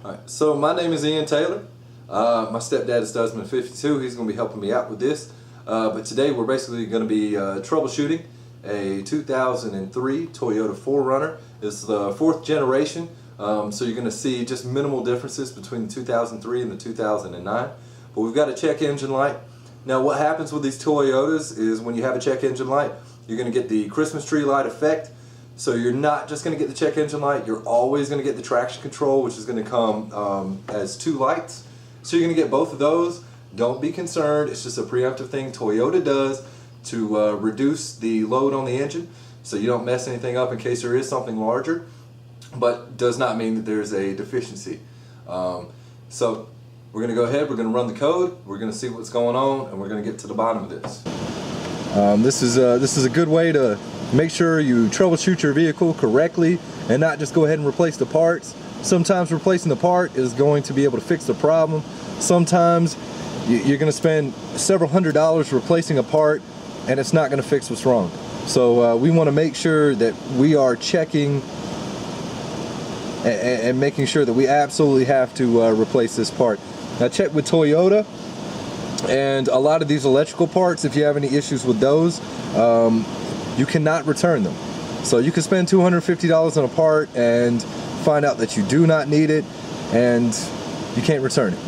Alright, so my name is Ian Taylor. My stepdad is Desmond52. He's going to be helping me out with this. But today we're basically going to be troubleshooting a 2003 Toyota 4Runner. It's the 4th generation, so you're going to see just minimal differences between the 2003 and the 2009. But we've got a check engine light. Now what happens with these Toyotas is when you have a check engine light, you're going to get the Christmas tree light effect. So you're not just going to get the check engine light, you're always going to get the traction control, which is going to come as 2 lights. So you're going to get both of those. Don't be concerned, it's just a preemptive thing Toyota does to reduce the load on the engine so you don't mess anything up in case there is something larger, but does not mean that there's a deficiency. So we're going to go ahead, we're going to run the code, we're going to see what's going on, and we're going to get to the bottom of this. This is a good way to make sure you troubleshoot your vehicle correctly and not just go ahead and replace the parts. Sometimes replacing the part is going to be able to fix the problem. Sometimes you're going to spend several $100s replacing a part and it's not going to fix what's wrong. So we want to make sure that we are checking and making sure that we absolutely have to replace this part. Now check with Toyota, and a lot of these electrical parts, if you have any issues with those, you cannot return them. So you can spend $250 on a part and find out that you do not need it and you can't return it.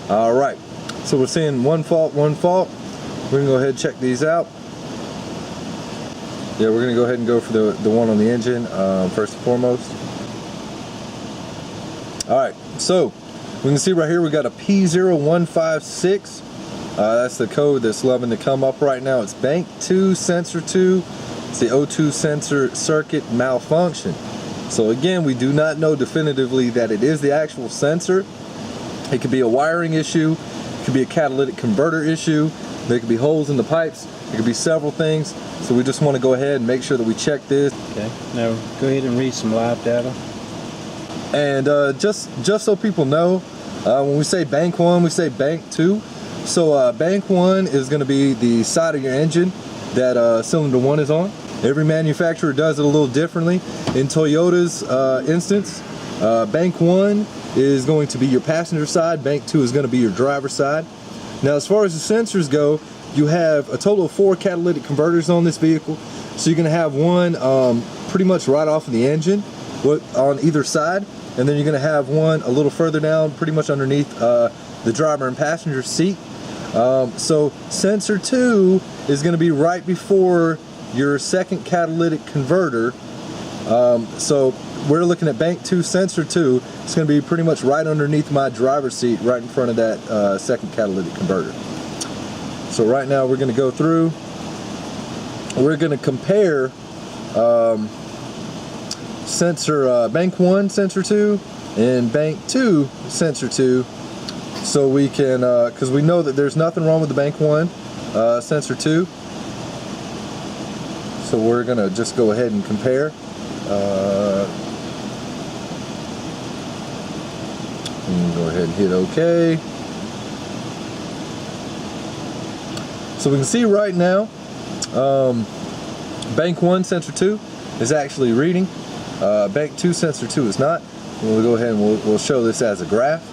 Alright, so we're seeing one fault. We're going to go ahead and check these out. Yeah, we're going to go ahead and go for the one on the engine first and foremost. Alright, so we can see right here we got a P0156. That's the code that's loving to come up right now. It's bank 2, sensor 2. It's the O2 sensor circuit malfunction. So again, we do not know definitively that it is the actual sensor. It could be a wiring issue, it could be a catalytic converter issue, there could be holes in the pipes, it could be several things. So we just want to go ahead and make sure that we check this. Okay, now go ahead and read some live data. And just so people know, when we say bank 1, we say bank 2. So bank 1 is going to be the side of your engine that cylinder 1 is on. Every manufacturer does it a little differently. In Toyota's instance, bank 1 is going to be your passenger side, bank 2 is going to be your driver's side. Now as far as the sensors go, you have a total of 4 catalytic converters on this vehicle. So you're going to have one pretty much right off of the engine on either side, and then you're going to have one a little further down, pretty much underneath the driver and passenger seat. So sensor 2 is going to be right before your second catalytic converter. So we're looking at bank 2, sensor 2. It's going to be pretty much right underneath my driver's seat, right in front of that second catalytic converter. So right now we're going to go through, we're going to compare sensor bank 1, sensor 2, and bank 2, sensor 2, so we can, because we know that there's nothing wrong with the bank 1, sensor 2. So we're going to just go ahead and compare. And go ahead and hit OK. So we can see right now, bank 1, sensor 2 is actually reading. Bank 2, sensor 2 is not. We'll go ahead and we'll show this as a graph.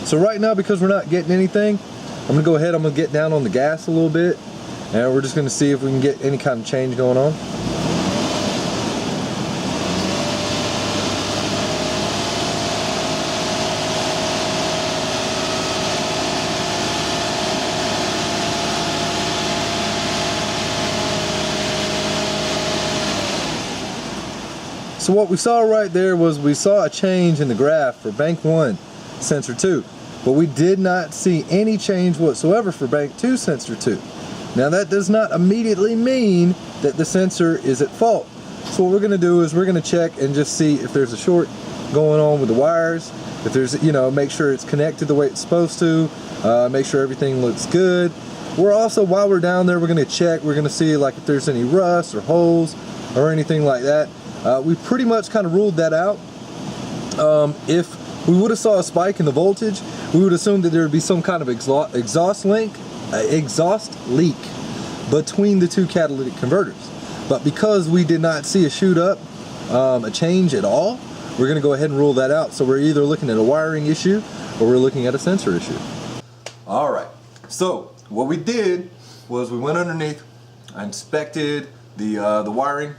So right now, because we're not getting anything, I'm going to go ahead, I'm going to get down on the gas a little bit, and we're just going to see if we can get any kind of change going on. So what we saw right there was we saw a change in the graph for bank 1, sensor 2, but we did not see any change whatsoever for bank 2, sensor 2. Now that does not immediately mean that the sensor is at fault. So what we're going to do is we're going to check and just see if there's a short going on with the wires, if there's, make sure it's connected the way it's supposed to, make sure everything looks good. We're also, while we're down there, we're going to check, we're going to see like if there's any rust or holes or anything like that. We pretty much kind of ruled that out. If we would have saw a spike in the voltage. We would assume that there would be some kind of exhaust leak between the two catalytic converters. But because we did not see a shoot up, a change at all, we're going to go ahead and rule that out. So we're either looking at a wiring issue or we're looking at a sensor issue. All right, so what we did was we went underneath, I inspected the wiring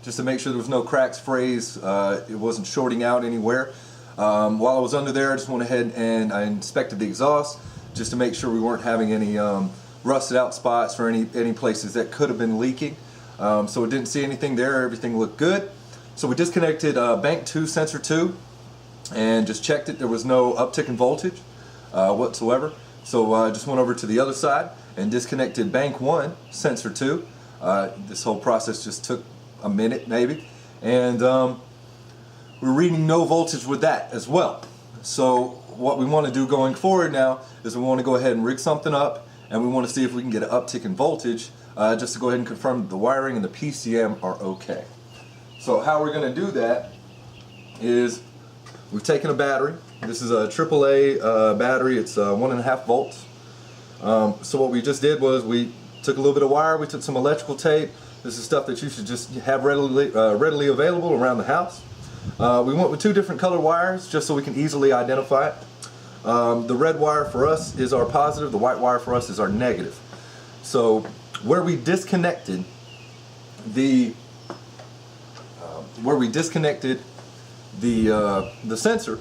just to make sure there was no cracks, frays, it wasn't shorting out anywhere. While I was under there, I just went ahead and I inspected the exhaust just to make sure we weren't having any rusted out spots or any places that could have been leaking. So we didn't see anything there, everything looked good. So we disconnected bank 2 sensor 2 and just checked it. There was no uptick in voltage whatsoever. So I just went over to the other side and disconnected bank 1 sensor 2. This whole process just took a minute maybe, and we're reading no voltage with that as well. So what we want to do going forward now is we want to go ahead and rig something up, and we want to see if we can get an uptick in voltage just to go ahead and confirm that the wiring and the PCM are okay. So how we're going to do that is we've taken a battery. This is a AAA battery. It's 1.5 volts. So what we just did was we took a little bit of wire, we took some electrical tape. This is stuff that you should just have readily available around the house. We went with 2 different color wires just so we can easily identify it. The red wire for us is our positive, the white wire for us is our negative. So where we disconnected the sensor,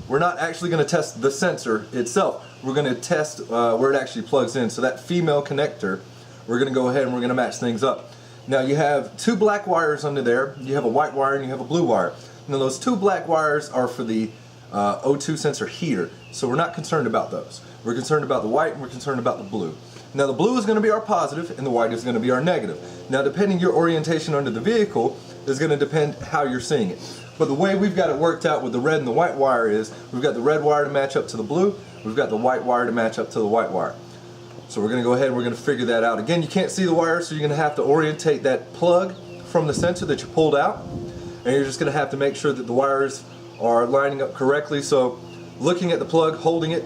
we're not actually going to test the sensor itself. We're going to test where it actually plugs in. So that female connector, we're going to go ahead and we're going to match things up. Now you have 2 black wires under there. You have a white wire and you have a blue wire. Now those 2 black wires are for the O2 sensor heater. So we're not concerned about those. We're concerned about the white and we're concerned about the blue. Now the blue is going to be our positive and the white is going to be our negative. Now depending your orientation under the vehicle is going to depend how you're seeing it. But the way we've got it worked out with the red and the white wire is we've got the red wire to match up to the blue, we've got the white wire to match up to the white wire. So we're going to go ahead and we're going to figure that out. Again, you can't see the wire, so you're going to have to orientate that plug from the sensor that you pulled out, and you're just going to have to make sure that the wires are lining up correctly. So looking at the plug, holding it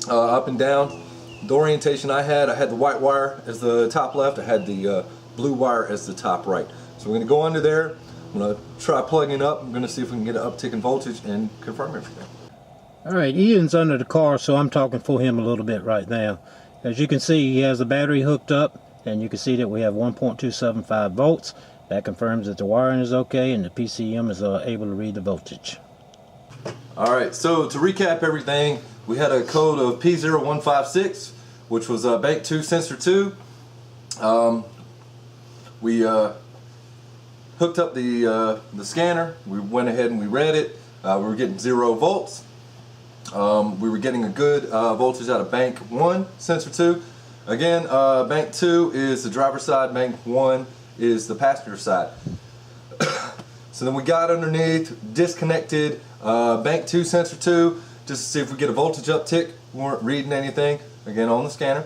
up and down, the orientation I had the white wire as the top left, I had the blue wire as the top right. So we're going to go under there, I'm going to try plugging up, I'm going to see if we can get an uptick in voltage and confirm everything. Alright, Ian's under the car, so I'm talking for him a little bit right now. As you can see, he has the battery hooked up, and you can see that we have 1.275 volts. That confirms that the wiring is okay and the PCM is able to read the voltage. Alright, so to recap everything, we had a code of P0156, which was bank 2 sensor 2. We hooked up the scanner, we went ahead and we read it, we were getting 0 volts. We were getting a good voltage out of bank 1 sensor 2. Again, bank 2 is the driver's side, bank 1 is the passenger side. So then we got underneath, disconnected bank 2 sensor 2 just to see if we get a voltage uptick. We weren't reading anything, again on the scanner.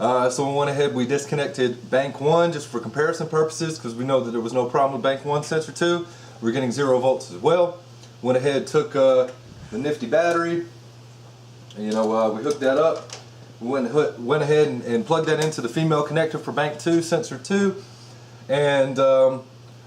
So we went ahead, we disconnected bank 1 just for comparison purposes because we know that there was no problem with bank 1 sensor 2. We were getting 0 volts as well. Went ahead, took the nifty battery, and, we hooked that up. We went ahead and plugged that into the female connector for bank 2 sensor 2, and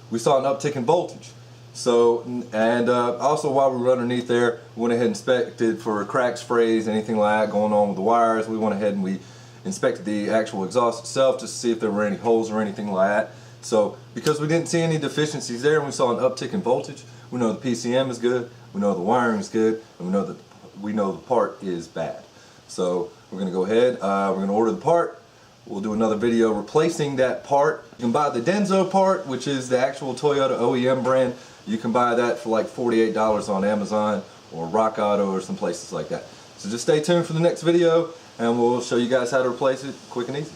we saw an uptick in voltage. So, and also while we were underneath there, we went ahead and inspected for cracks, frays, anything like that going on with the wires. We went ahead and we inspected the actual exhaust itself just to see if there were any holes or anything like that. So because we didn't see any deficiencies there and we saw an uptick in voltage, we know the PCM is good, we know the wiring is good, and we know the part is bad. So we're going to go ahead, we're going to order the part. We'll do another video replacing that part. You can buy the Denso part, which is the actual Toyota OEM brand. You can buy that for like $48 on Amazon or Rock Auto or some places like that. So just stay tuned for the next video and we'll show you guys how to replace it quick and easy.